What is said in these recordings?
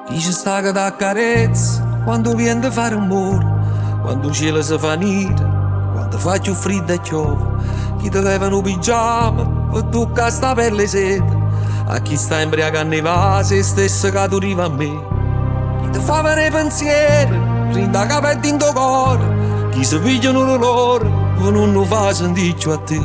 Chi ci sta che da carezza quando viene da fare amore, quando il cielo si fa nero, quando fa più freddo e piove. Chi ti leva un pigiama per toccare sta pelle seta, a chi sta imbriacando i vasi stesso che tu arriva a me. Chi ti fa venire pensieri, rinda capelli in tuo cuore, chi si piglia un orolore ma non lo fa sentire più a te.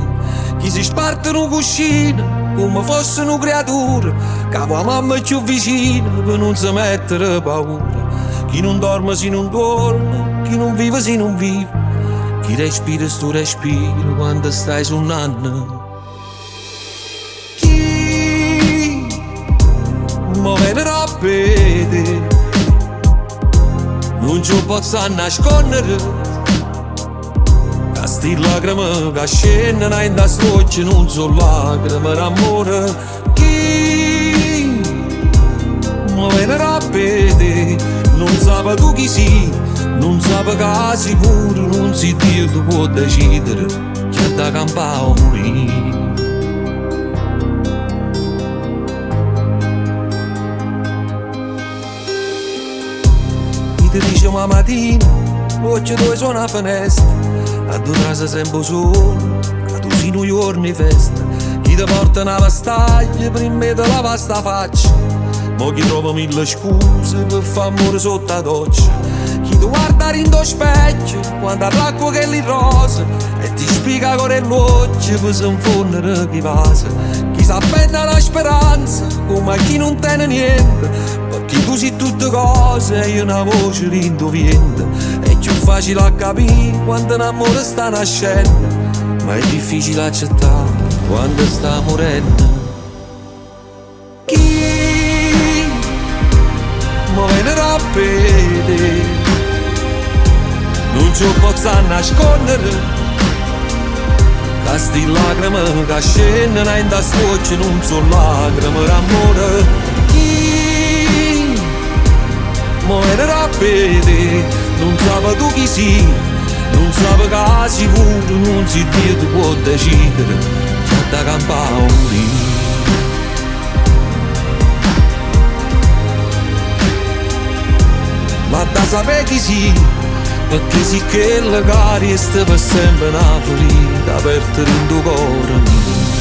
Chi si sparte un cuscino come fosse una creatura, che la mamma è più vicina per non si mettere paura. Chi non dorme si non dorme, chi non vive si non vive, chi respira sto respiro quando stai suonando. Chi mi venerà a vedere, non ci posso nascondere. Sti lacrime che scendono in da stoccia non sono lacrime d'amore. Chi mi venerà a vedere, non sape tu chi sei, non sape che sicuro non si Dio tu può decidere chi è da campare o morire. Chi ti dice ma mattina voce dove suona la finestra, a donarsi sempre solo, che tu sei noi giorni festa. Chi ti porta una vastaglia, prima te lava sta faccia, mo chi trova mille scuse per fare amore sotto la doccia. Chi ti guarda in tuo specchio, quando l'acqua che li rosa, e ti spiega con le luci per se infondere chi passa. Chi s'appenda la speranza, come a chi non tiene niente, perché tu sei tutte cose e io una voce rindoviente. È più facile a capire quando un amore sta nascendo, ma è difficile accettare quando sta morendo. Chi mi venerà a vedere, non ci posso nascondere. Che sti lacrime che scendono in da stoccia non sono lacrime d'amore. Chi mi venerà a vedere, non sape tu chi sei, non sape che sicuro non si Dio tu può decidere chi è da campare o morire. Ma da sapere chi sei, perché sì che le cari sta per sempre una ferita aperta in tuo cuore mio.